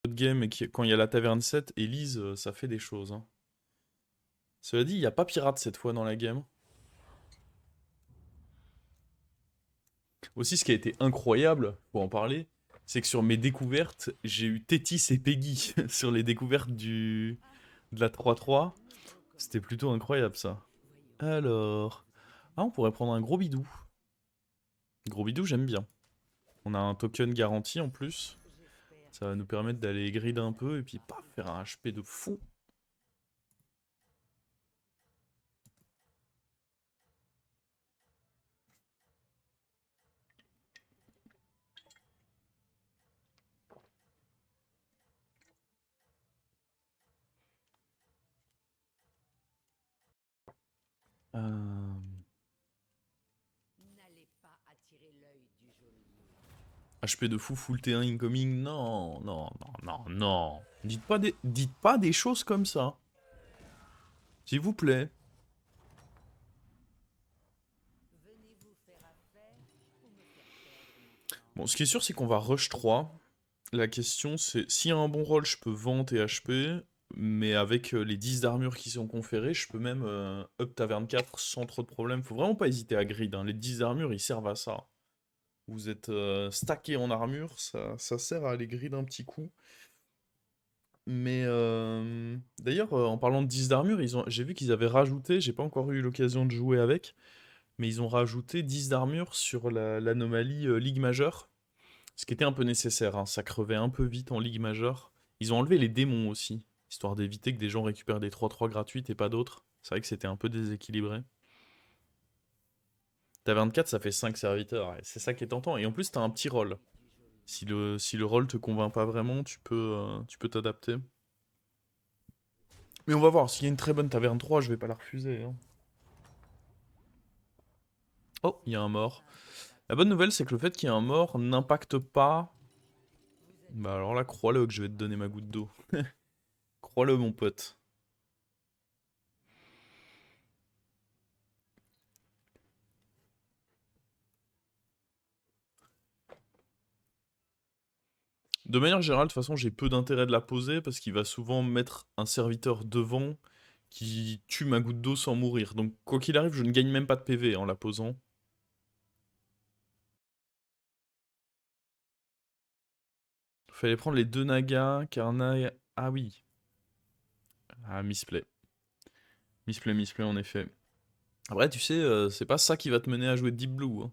de game et quand il y a la taverne 7, Elise, ça fait des choses, hein. Cela dit, il n'y a pas pirate cette fois dans la game. Aussi, ce qui a été incroyable, pour en parler, c'est que sur mes découvertes, j'ai eu Tétis et Peggy sur les découvertes de la 3-3. C'était plutôt incroyable ça. Alors. Ah, on pourrait prendre un gros bidou. Gros bidou, j'aime bien. On a un token garanti en plus. Ça va nous permettre d'aller grid un peu et puis paf, faire un HP de fou. Euh, HP de fou, full T1 incoming. Non, non, non, non, non. Dites pas des choses comme ça. S'il vous plaît. Bon, ce qui est sûr, c'est qu'on va rush 3. La question, c'est s'il y a un bon roll, je peux vente et HP. Mais avec les 10 d'armure qui sont conférés, je peux même up taverne 4 sans trop de problème. Faut vraiment pas hésiter à grid, hein. Les 10 d'armure, ils servent à ça. Vous êtes stacké en armure, ça sert à aller grid un petit coup. Mais d'ailleurs, en parlant de 10 d'armure, j'ai vu qu'ils avaient rajouté, j'ai pas encore eu l'occasion de jouer avec, mais ils ont rajouté 10 d'armure sur l'anomalie Ligue majeure. Ce qui était un peu nécessaire, hein, ça crevait un peu vite en Ligue majeure. Ils ont enlevé les démons aussi, histoire d'éviter que des gens récupèrent des 3-3 gratuites et pas d'autres. C'est vrai que c'était un peu déséquilibré. T'as 24, ça fait 5 serviteurs, et c'est ça qui est tentant. Et en plus, t'as un petit rôle. Si le rôle te convainc pas vraiment, tu peux t'adapter. Mais on va voir, s'il y a une très bonne taverne 3, je vais pas la refuser, hein. Oh, il y a un mort. La bonne nouvelle, c'est que le fait qu'il y ait un mort n'impacte pas. Bah alors là, crois-le que je vais te donner ma goutte d'eau. Crois-le, mon pote. De manière générale, de toute façon, j'ai peu d'intérêt de la poser parce qu'il va souvent mettre un serviteur devant qui tue ma goutte d'eau sans mourir. Donc, quoi qu'il arrive, je ne gagne même pas de PV en la posant. Fallait prendre les deux nagas, Karna. Ah oui. Ah, misplay. Misplay, misplay, en effet. Après, tu sais, c'est pas ça qui va te mener à jouer Deep Blue, hein.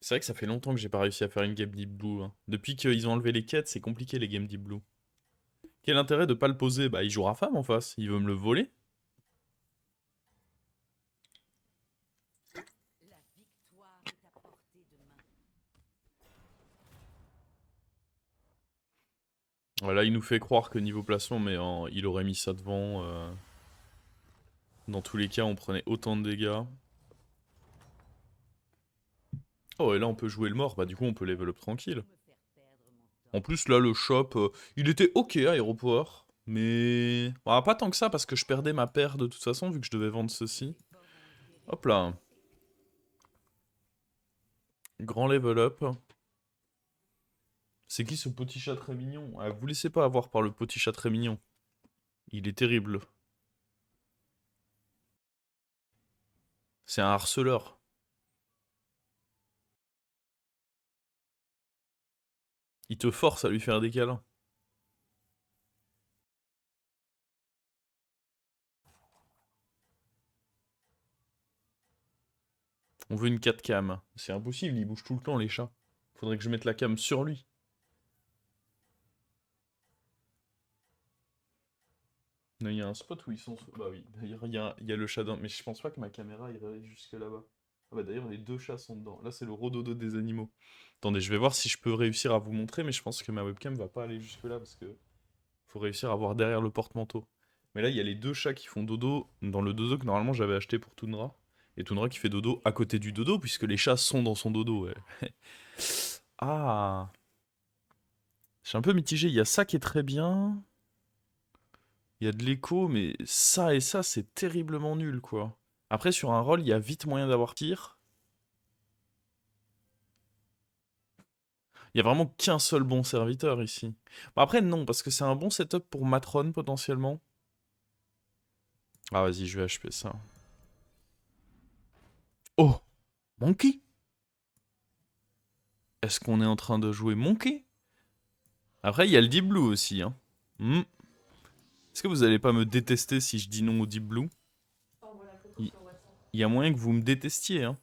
C'est vrai que ça fait longtemps que j'ai pas réussi à faire une game Deep Blue, hein. Depuis qu'ils ont enlevé les quêtes, c'est compliqué les games Deep Blue. Quel intérêt de pas le poser? Bah, il jouera femme en face, il veut me le voler. Voilà, il nous fait croire que niveau placement, mais il aurait mis ça devant. Dans tous les cas, on prenait autant de dégâts. Oh, et là, on peut jouer le mort, bah du coup, on peut level up tranquille. En plus, là, le shop, il était ok, Aéroport. Mais... Bah, pas tant que ça, parce que je perdais ma paire de toute façon, vu que je devais vendre ceci. Hop là. Grand level up. C'est qui ce petit chat très mignon? Ah, vous laissez pas avoir par le petit chat très mignon. Il est terrible. C'est un harceleur. Il te force à lui faire des câlins. On veut une 4 cam. C'est impossible, il bouge tout le temps, les chats. Faudrait que je mette la cam sur lui. Non, il y a un spot où ils sont. Bah oui, d'ailleurs, il y a le chat mais je pense pas que ma caméra irait jusque là-bas. Ah bah d'ailleurs, les deux chats sont dedans. Là, c'est le rododo des animaux. Attendez, je vais voir si je peux réussir à vous montrer, mais je pense que ma webcam va pas aller jusque là parce que faut réussir à voir derrière le porte-manteau. Mais là, il y a les deux chats qui font dodo dans le dodo que normalement j'avais acheté pour Toundra. Et Toundra qui fait dodo à côté du dodo, puisque les chats sont dans son dodo, ouais. Ah, je suis un peu mitigé. Il y a ça qui est très bien. Il y a de l'écho, mais ça et ça, c'est terriblement nul, quoi. Après, sur un roll, il y a vite moyen d'avoir pire. Il y a vraiment qu'un seul bon serviteur ici. Bon, après, non, parce que c'est un bon setup pour Matron, potentiellement. Ah, vas-y, je vais HP ça. Oh! Monkey? Est-ce qu'on est en train de jouer Monkey? Après, il y a le Deep Blue aussi, hein. Hmm. Est-ce que vous allez pas me détester si je dis non au Deep Blue? Il y a moyen que vous me détestiez, hein.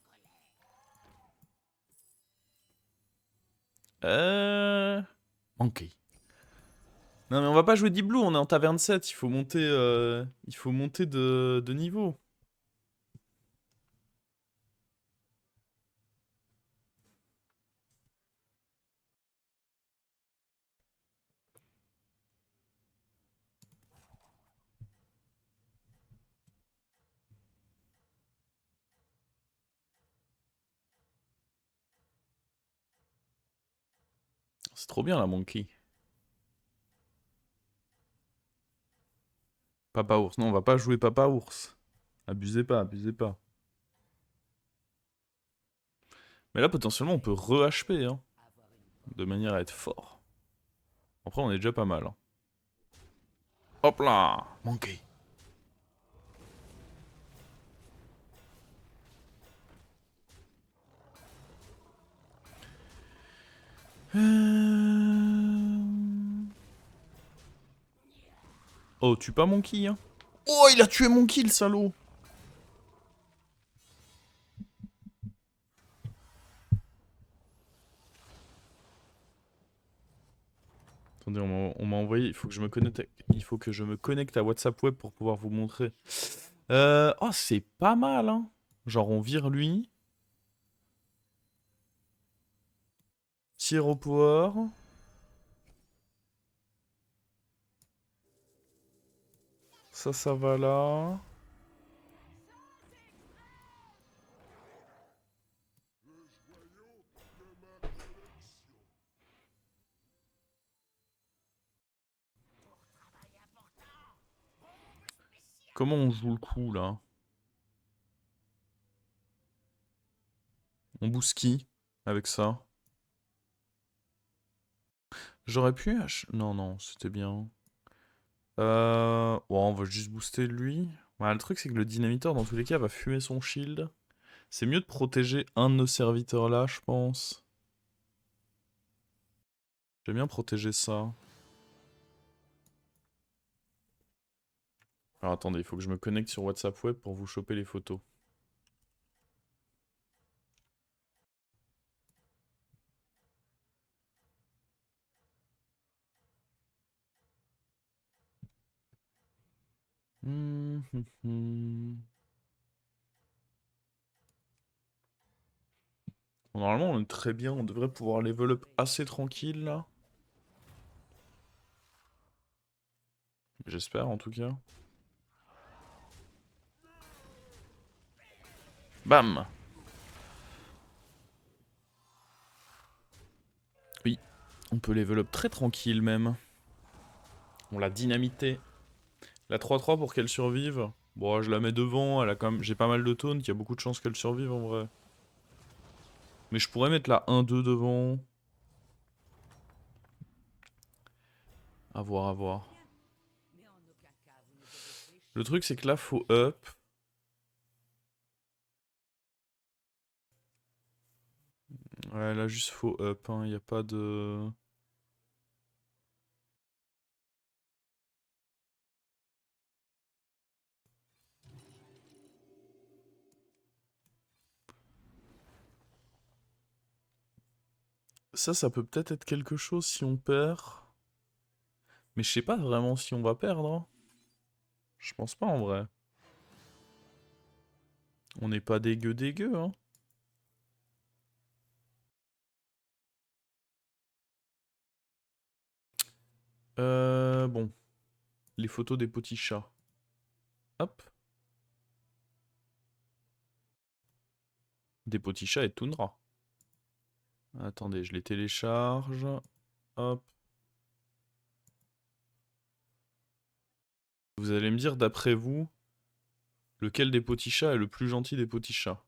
Monkey. Non mais on va pas jouer Deep Blue, on est en taverne 7, il faut monter de niveau. C'est trop bien la Monkey. Papa Ours, non on va pas jouer Papa Ours. Abusez pas, abusez pas. Mais là potentiellement on peut re-HP, hein. De manière à être fort. Après on est déjà pas mal. Hein. Hop là! Monkey. Oh, tue pas Monkey, hein. Oh, il a tué Monkey, le salaud! Attendez, on m'a envoyé, il faut que je me connecte à WhatsApp Web pour pouvoir vous montrer. Oh, c'est pas mal, hein. Genre, on vire lui. Tir au power. Ça va là. Comment on joue le coup, là? On booste qui avec ça? J'aurais pu Non, non, c'était bien. Ouais, on va juste booster lui. Ouais, le truc, c'est que le dynamiteur, dans tous les cas, va fumer son shield. C'est mieux de protéger un de nos serviteurs là, je pense. J'aime bien protéger ça. Alors attendez, il faut que je me connecte sur WhatsApp Web pour vous choper les photos. Bon, normalement, on est très bien, on devrait pouvoir level up assez tranquille là. J'espère en tout cas. Bam! Oui, on peut level up très tranquille même. On l'a dynamité. La 3-3 pour qu'elle survive. Bon, je la mets devant, elle a quand même... j'ai pas mal de taunt, il y a beaucoup de chances qu'elle survive en vrai. Mais je pourrais mettre la 1-2 devant. À voir, à voir. Le truc c'est que là, faut up. Ouais, là juste faut up, hein, y a pas de... Ça peut peut-être être quelque chose si on perd. Mais je sais pas vraiment si on va perdre. Hein. Je pense pas en vrai. On n'est pas dégueu, hein. Bon. Les photos des petits chats. Hop. Des petits chats et Toundra. Attendez, je les télécharge. Hop. Vous allez me dire, d'après vous, lequel des petits chats est le plus gentil des petits chats?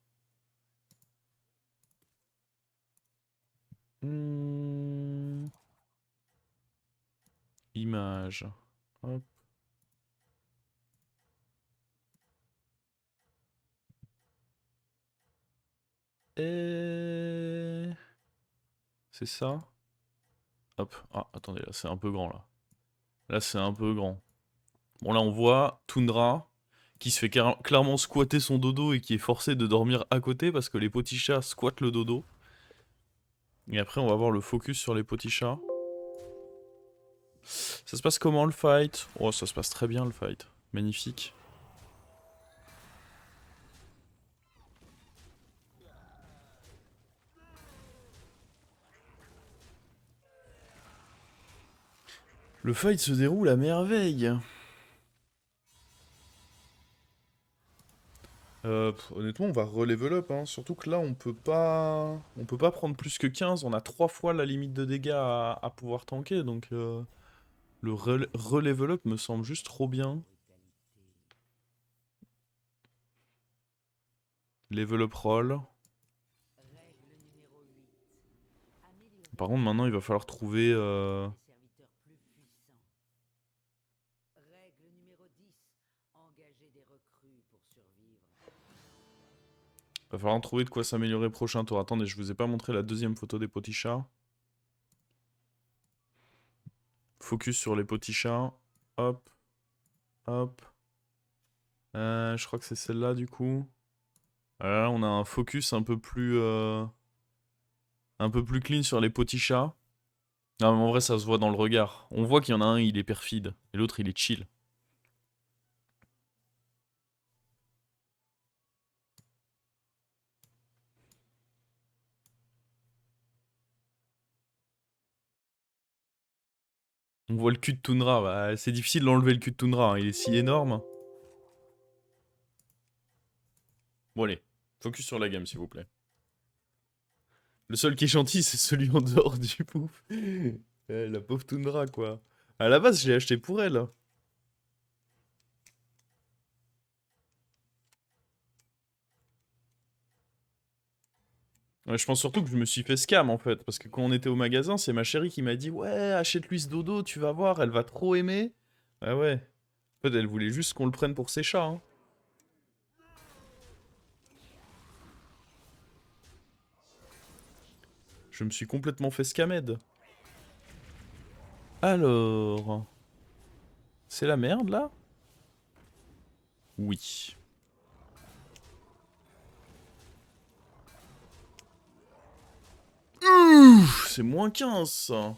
Image. Hop. Et... C'est ça. Hop. Ah, attendez, là, c'est un peu grand, là. Là, c'est un peu grand. Bon, là, on voit Tundra qui se fait clairement squatter son dodo et qui est forcé de dormir à côté parce que les petits chats squattent le dodo. Et après, on va voir le focus sur les petits chats. Ça se passe comment, le fight? Oh, ça se passe très bien, le fight. Magnifique. Le fight se déroule à merveille. Honnêtement, on va re-level up, hein. Surtout que là, on peut pas prendre plus que 15. On a 3 fois la limite de dégâts à pouvoir tanker, donc le re-level up me semble juste trop bien. Level up roll. Par contre, maintenant, il va falloir trouver... Va falloir trouver de quoi s'améliorer prochain tour. Attendez, je vous ai pas montré la deuxième photo des petits chats. Focus sur les petits chats. Hop. Hop. Je crois que c'est celle-là, du coup. Là, on a un focus un peu plus clean sur les petits chats. Non, mais en vrai, ça se voit dans le regard. On voit qu'il y en a un, il est perfide. Et l'autre, il est chill. On voit le cul de Tundra. Bah, c'est difficile d'enlever le cul de Tundra, hein. Il est si énorme. Bon, allez. Focus sur la gamme, s'il vous plaît. Le seul qui est gentil, c'est celui en dehors du pouf. La pauvre Tundra, quoi. À la base, je l'ai acheté pour elle. Ouais, je pense surtout que je me suis fait scam, en fait. Parce que quand on était au magasin, c'est ma chérie qui m'a dit « Ouais, achète-lui ce dodo, tu vas voir, elle va trop aimer. » Ah ouais. En fait, elle voulait juste qu'on le prenne pour ses chats, hein. Je me suis complètement fait scamed. Alors... C'est la merde, là? Oui. C'est moins 15, ça.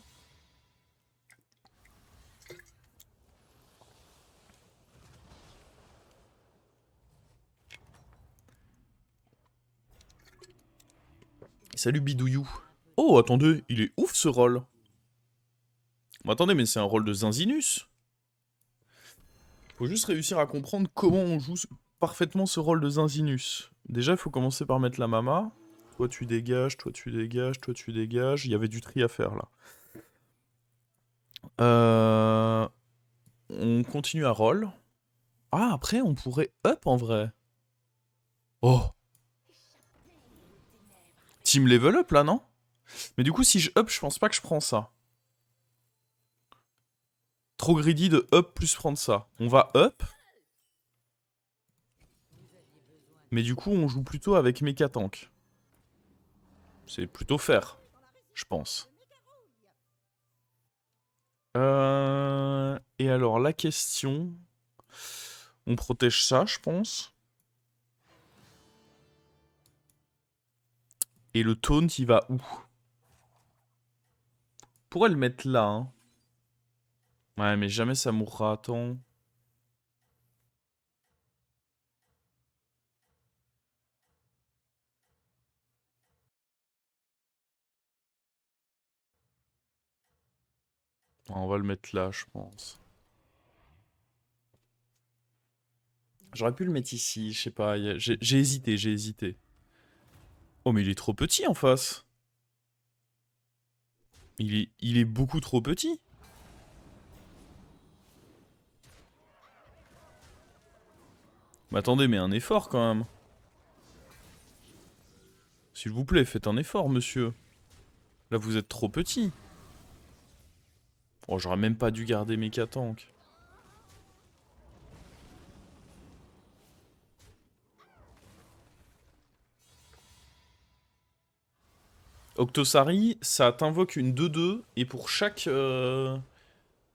Salut Bidouillou. Oh, attendez, il est ouf, ce rôle. Mais attendez, mais c'est un rôle de Zinzinus. Faut juste réussir à comprendre comment on joue parfaitement ce rôle de Zinzinus. Déjà, il faut commencer par mettre la mama. Toi tu dégages, toi tu dégages, toi tu dégages. Il y avait du tri à faire là. On continue à roll. Ah, après on pourrait up en vrai. Oh. Team level up là, non? Mais du coup, si je up, je pense pas que je prends ça. Trop greedy de up plus prendre ça. On va up. Mais du coup, on joue plutôt avec Mecha Tank. C'est plutôt fair, je pense. Et alors, la question... On protège ça, je pense. Et le taunt, il va où? On pourrait le mettre là, hein. Ouais, mais jamais ça mourra à temps. On va le mettre là, je pense. J'aurais pu le mettre ici, je sais pas. J'ai hésité, j'ai hésité. Oh, mais il est trop petit en face. Il est beaucoup trop petit. Mais attendez, mais un effort quand même. S'il vous plaît, faites un effort, monsieur. Là, vous êtes trop petit. Oh, j'aurais même pas dû garder Mecha Tank. Octosari, ça t'invoque une 2-2, et pour chaque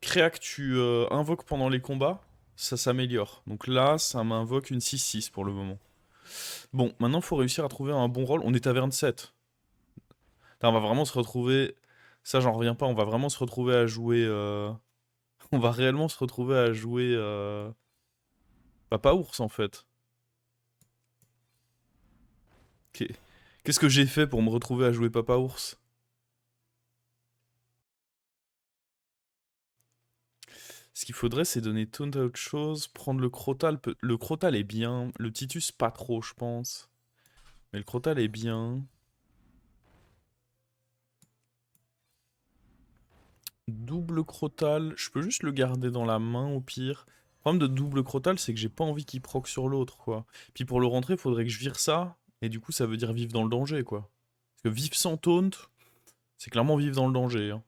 créa que tu invoques pendant les combats, ça s'améliore. Donc là, ça m'invoque une 6-6 pour le moment. Bon, maintenant, faut réussir à trouver un bon rôle. On est taverne 7. Putain, on va vraiment se retrouver... Ça, j'en reviens pas, on va vraiment se retrouver à jouer... On va réellement se retrouver à jouer... Papa Ours, en fait. Qu'est-ce que j'ai fait pour me retrouver à jouer Papa Ours? Ce qu'il faudrait, c'est donner taunt à autre chose, prendre le Crotal. Le Crotal est bien, le Titus pas trop, je pense. Mais le Crotal est bien. Double Crotal, je peux juste le garder dans la main au pire. Le problème de double Crotal, c'est que j'ai pas envie qu'il proc sur l'autre, quoi. Puis pour le rentrer, faudrait que je vire ça, et du coup, ça veut dire vivre dans le danger, quoi. Parce que vivre sans taunt, c'est clairement vivre dans le danger, hein.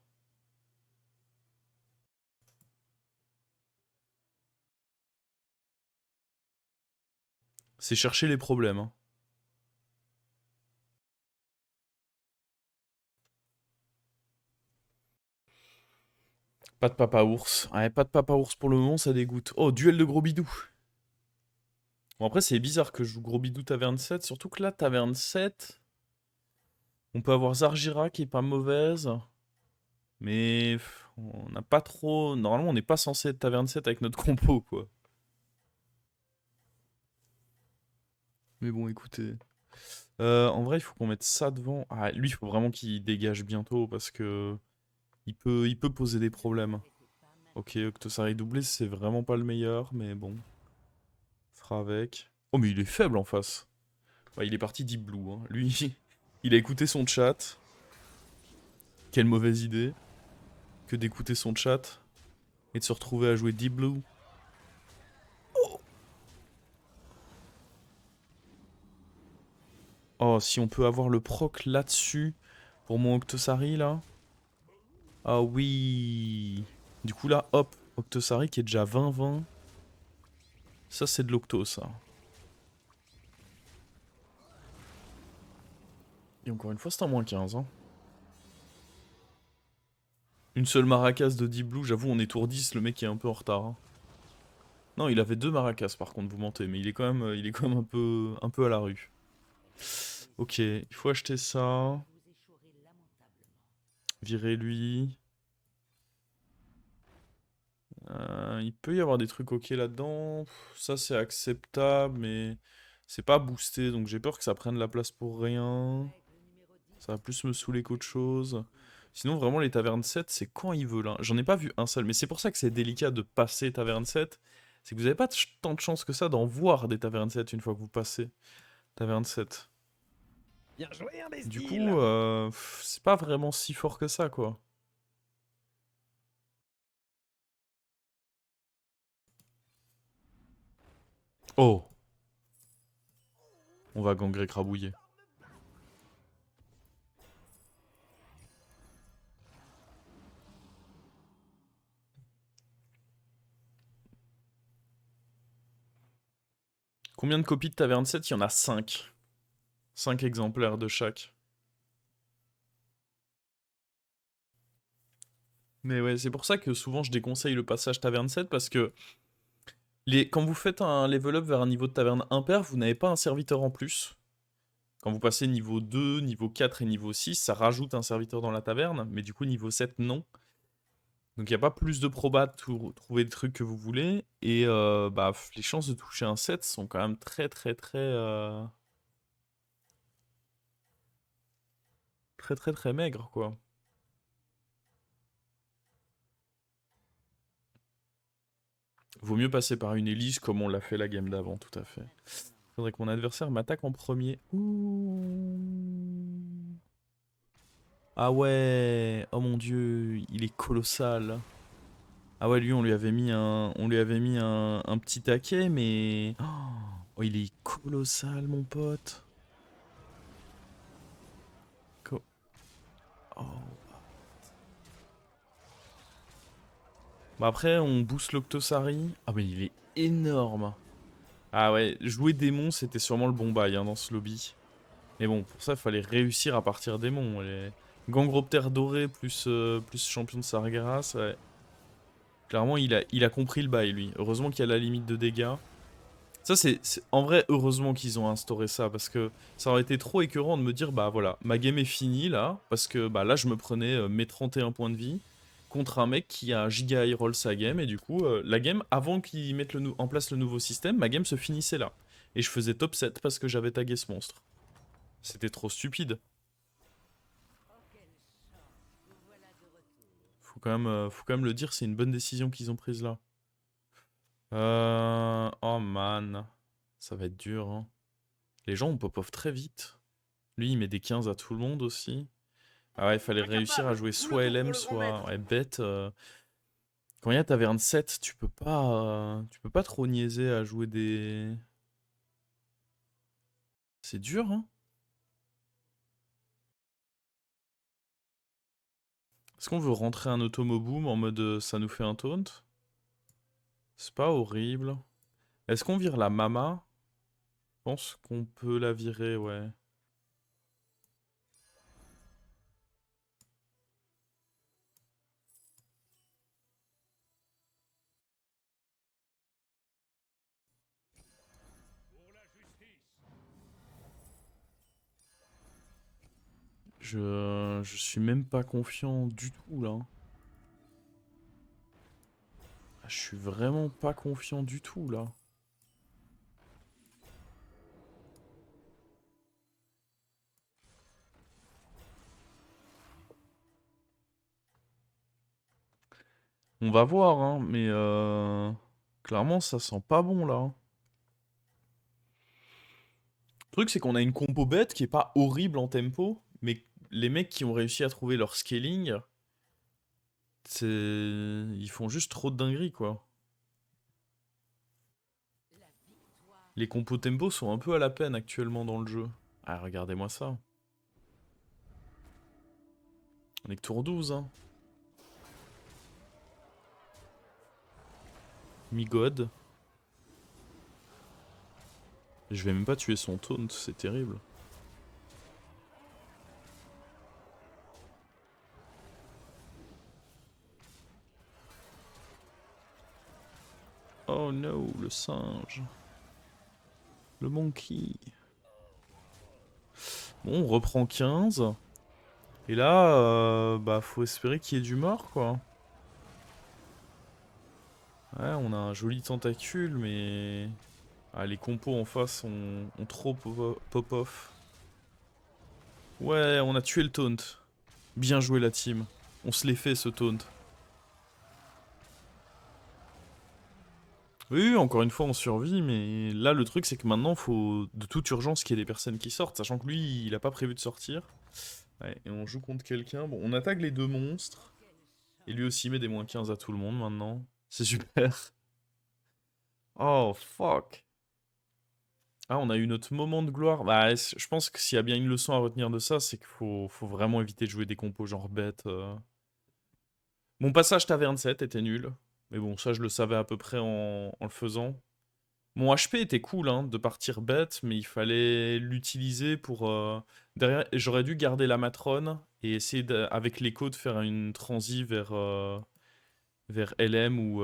C'est chercher les problèmes, hein. Pas de papa ours. Ouais, pas de papa ours pour le moment, ça dégoûte. Oh, duel de gros bidou. Bon, après, c'est bizarre que je joue gros bidou taverne 7, surtout que là, taverne 7, on peut avoir Zargira qui est pas mauvaise, mais on n'a pas trop... Normalement, on n'est pas censé être taverne 7 avec notre compo, quoi. Mais bon, écoutez. En vrai, il faut qu'on mette ça devant. Ah, lui, il faut vraiment qu'il dégage bientôt, parce que il peut poser des problèmes. Ok, Octosari doublé, c'est vraiment pas le meilleur, mais bon. On fera avec. Oh, mais il est faible en face. Ouais, il est parti Deep Blue, hein. Lui, il a écouté son chat. Quelle mauvaise idée que d'écouter son chat et de se retrouver à jouer Deep Blue. Oh, si on peut avoir le proc là-dessus pour mon Octosari, là. Ah oui. Du coup, là, hop, Octosari qui est déjà 20-20. Ça, c'est de l'octo, ça. Et encore une fois, c'est un -15, hein. Une seule maracas de Deep Blue, j'avoue, on est tour 10, le mec est un peu en retard, hein. Non, il avait 2 maracas, par contre, vous mentez, mais il est quand même un peu à la rue. Ok, il faut acheter ça. Virer lui. Il peut y avoir des trucs ok là-dedans. Ça, c'est acceptable, mais c'est pas boosté, donc j'ai peur que ça prenne la place pour rien. Ça va plus me saouler qu'autre chose. Sinon, vraiment, les tavernes 7, c'est quand ils veulent, hein. J'en ai pas vu un seul, mais c'est pour ça que c'est délicat de passer taverne 7. C'est que vous avez pas tant de chance que ça d'en voir des tavernes 7 une fois que vous passez taverne 7. Bien joué, Du imbécile! coup, c'est pas vraiment si fort que ça, quoi. Oh! On va gangrer crabouiller. Combien de copies de taverne 7? Il y en a 5. 5 exemplaires de chaque. Mais ouais, c'est pour ça que souvent je déconseille le passage taverne 7 parce que quand vous faites un level up vers un niveau de taverne impair, vous n'avez pas un serviteur en plus. Quand vous passez niveau 2, niveau 4 et niveau 6, ça rajoute un serviteur dans la taverne, mais du coup niveau 7, non. Donc il n'y a pas plus de proba de trouver le truc que vous voulez, et bah, les chances de toucher un 7 sont quand même très très très très très très maigres, quoi. Vaut mieux passer par une Elise comme on l'a fait la game d'avant, tout à fait. Faudrait que mon adversaire m'attaque en premier. Ouh. Ah ouais, oh mon dieu, il est colossal. Ah ouais, lui, on lui avait mis un petit taquet, mais... Oh, il est colossal, mon pote. Co- oh. Bah après, on booste l'Octosari. Ah mais il est énorme. Ah ouais, jouer démon, c'était sûrement le bon bail hein, dans ce lobby. Mais bon, pour ça, il fallait réussir à partir démon. Les Gangroptère doré plus champion de Sargeras, ouais. Clairement, il a compris le bail, lui. Heureusement qu'il y a la limite de dégâts. Ça, en vrai, heureusement qu'ils ont instauré ça, parce que ça aurait été trop écœurant de me dire, bah voilà, ma game est finie, là, parce que bah là, je me prenais mes 31 points de vie contre un mec qui a giga high roll sa game, et du coup, la game, avant qu'ils mettent en place le nouveau système, ma game se finissait là. Et je faisais top 7 parce que j'avais tagué ce monstre. C'était trop stupide. Faut quand même le dire, c'est une bonne décision qu'ils ont prise là. Oh man. Ça va être dur, hein. Les gens on pop-off très vite. Lui, il met des 15 à tout le monde aussi. Ah ouais, il fallait réussir à jouer soit LM, soit ouais, bête. Quand il y a taverne 7, tu peux pas trop niaiser à jouer des... C'est dur, hein. Est-ce qu'on veut rentrer un automoboom en mode ça nous fait un taunt? C'est pas horrible. Est-ce qu'on vire la mama? Je pense qu'on peut la virer, ouais. Je suis même pas confiant du tout là. Ah, je suis vraiment pas confiant du tout là. On va voir, hein, mais clairement ça sent pas bon là. Le truc c'est qu'on a une compo bête qui est pas horrible en tempo, mais les mecs qui ont réussi à trouver leur scaling, ils font juste trop de dingueries quoi. Les compos tempo sont un peu à la peine actuellement dans le jeu. Ah, regardez-moi ça. On est que tour 12, hein. Mi-god. Je vais même pas tuer son taunt, c'est terrible. Oh no, le singe. Le monkey. Bon, on reprend 15. Et là, bah, faut espérer qu'il y ait du mort, quoi. Ouais, on a un joli tentacule, mais... Ah, les compos en face ont trop pop-off. Ouais, on a tué le taunt. Bien joué, la team. On se l'est fait, ce taunt. Oui, encore une fois, on survit, mais là, le truc, c'est que maintenant, faut de toute urgence qu'il y ait des personnes qui sortent, sachant que lui, il a pas prévu de sortir. Ouais, et on joue contre quelqu'un. Bon, on attaque les deux monstres. Et lui aussi met des -15 à tout le monde maintenant. C'est super. Oh, fuck. Ah, on a eu notre moment de gloire. Bah, je pense que s'il y a bien une leçon à retenir de ça, c'est qu'il faut vraiment éviter de jouer des compos genre bêtes. Mon passage taverne 7 était nul. Mais bon, ça, je le savais à peu près en le faisant. Mon HP était cool, hein, de partir bête, mais il fallait l'utiliser pour... Derrière, j'aurais dû garder la matrone et essayer, avec l'écho, de faire une transi vers LM ou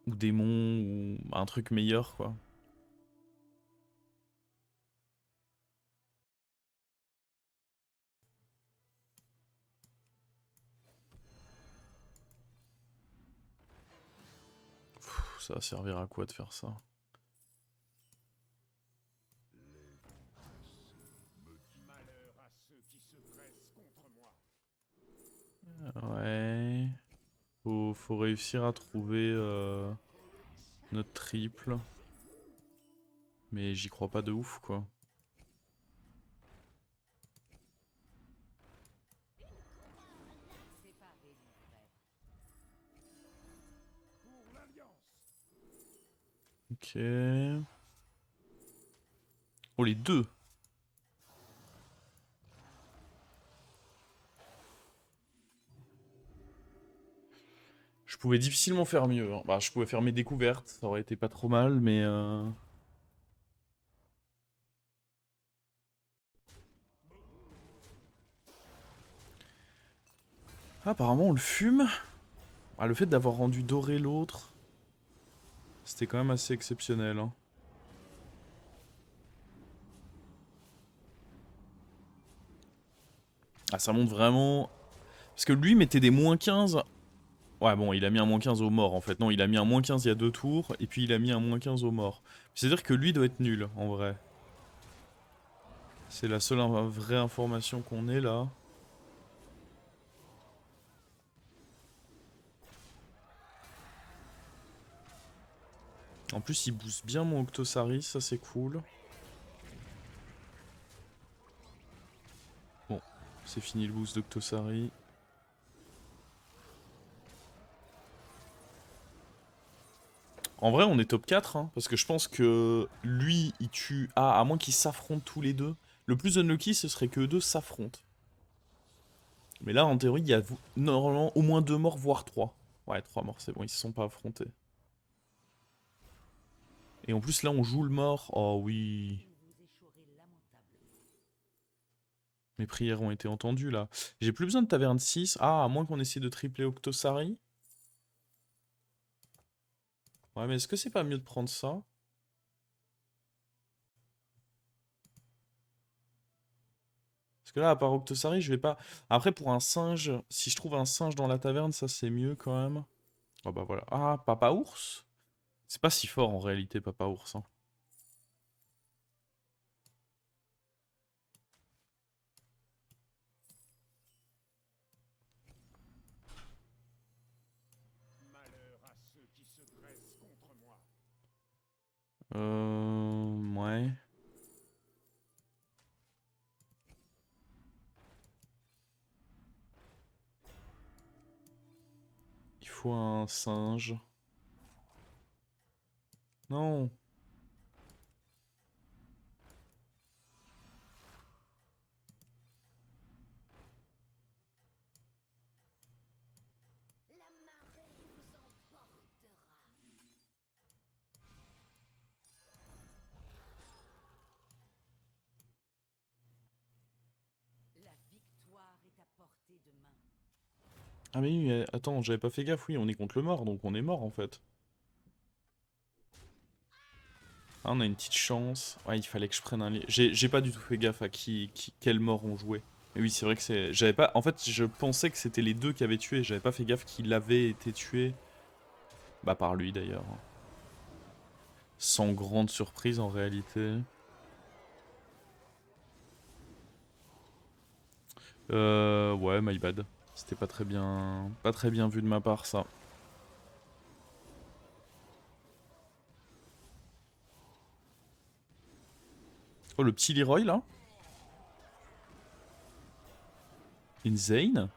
démon ou un truc meilleur, quoi. Ça va servir à quoi de faire ça? Ouais. Faut réussir à trouver notre triple. Mais j'y crois pas de ouf, quoi. Ok. Oh, les deux! Je pouvais difficilement faire mieux, hein. Bah, je pouvais faire mes découvertes, ça aurait été pas trop mal, mais... Ah, apparemment, on le fume. Ah, le fait d'avoir rendu doré l'autre, c'était quand même assez exceptionnel, hein. Ah, ça montre vraiment... Parce que lui mettait des -15. Ouais, bon, il a mis un -15 au mort, en fait. Non, il a mis un -15 il y a 2 tours, et puis il a mis un -15 au mort. C'est-à-dire que lui doit être nul, en vrai. C'est la seule vraie information qu'on ait, là. En plus, il booste bien mon Octosari, ça c'est cool. Bon, c'est fini le boost d'Octosari. En vrai, on est top 4, hein, parce que je pense que lui, il tue... Ah, à moins qu'ils s'affrontent tous les deux. Le plus unlucky, ce serait que eux deux s'affrontent. Mais là, en théorie, il y a normalement au moins 2 morts, voire 3. Ouais, 3 morts, c'est bon, ils se sont pas affrontés. Et en plus, là, on joue le mort. Oh oui. Mes prières ont été entendues, là. J'ai plus besoin de taverne 6. Ah, à moins qu'on essaie de tripler Octosari. Ouais, mais est-ce que c'est pas mieux de prendre ça? Parce que là, à part Octosari, je vais pas... Après, pour un singe, si je trouve un singe dans la taverne, ça c'est mieux quand même. Oh bah voilà. Ah, Papa Ours? C'est pas si fort en réalité, Papa Ours, hein. Ouais. Il faut un singe. Non. Ah mais oui, attends, j'avais pas fait gaffe, oui, on est contre le mort, donc on est mort en fait. Ah, on a une petite chance. Ouais, il fallait que je prenne un lit. J'ai pas du tout fait gaffe à quel mort on jouait. Mais oui, c'est vrai que c'est... J'avais pas... En fait, je pensais que c'était les deux qui avaient tué. J'avais pas fait gaffe qu'il avait été tué. Bah, par lui d'ailleurs. Sans grande surprise en réalité. Ouais, my bad. C'était pas très bien... Pas très bien vu de ma part, ça. Oh, le petit Leroy, là. Insane.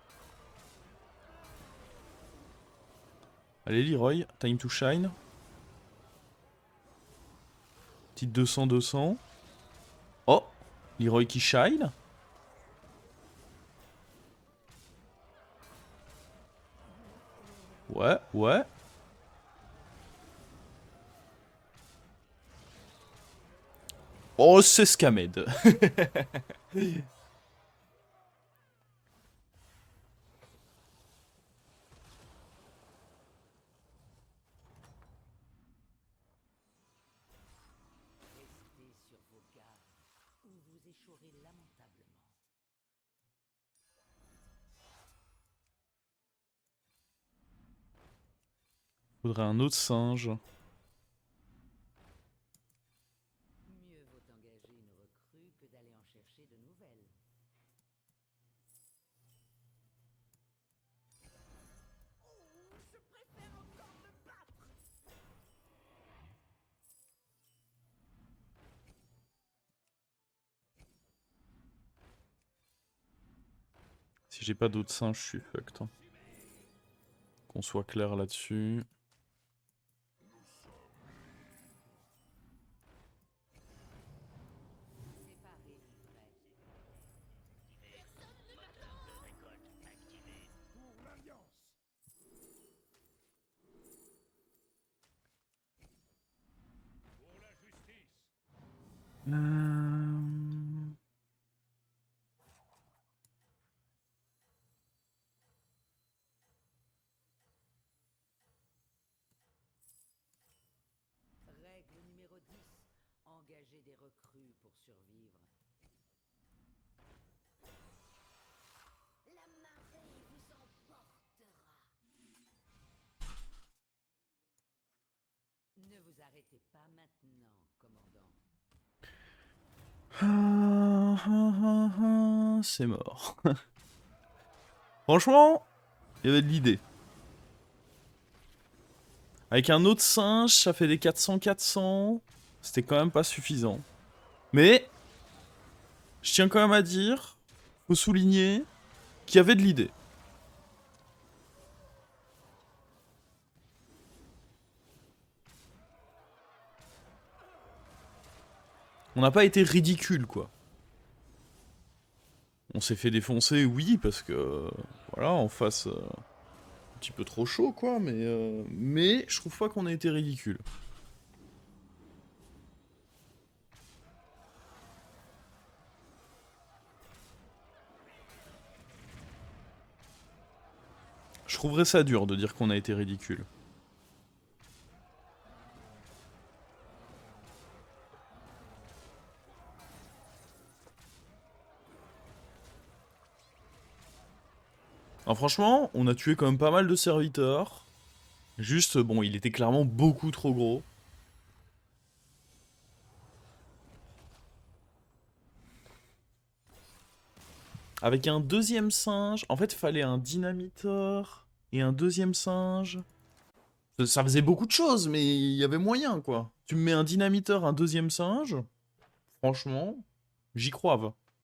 Allez, Leroy, time to shine. Petite 200-200. Oh, Leroy qui shine. Ouais, ouais. Oh, c'est Scamed. Faudrait un autre singe. Si j'ai pas d'autres singes, je suis fucked, hein. Qu'on soit clair là-dessus. engager des recrues pour survivre. La marée vous emportera. Ne vous arrêtez pas maintenant, commandant. C'est mort. Franchement, il y avait de l'idée. Avec un autre singe, ça fait des 400-400. C'était quand même pas suffisant. Mais, je tiens quand même à dire, faut souligner qu'il y avait de l'idée. On n'a pas été ridicule, quoi. On s'est fait défoncer, oui, parce que... Voilà, en face... un petit peu trop chaud, quoi, mais je trouve pas qu'on a été ridicule. Je trouverais ça dur de dire qu'on a été ridicule. Alors franchement, on a tué quand même pas mal de serviteurs. Juste, bon, il était clairement beaucoup trop gros. Avec un deuxième singe, en fait, il fallait un dynamiteur et un deuxième singe. Ça faisait beaucoup de choses, mais il y avait moyen, quoi. Tu me mets un dynamiteur, un deuxième singe, franchement, j'y crois.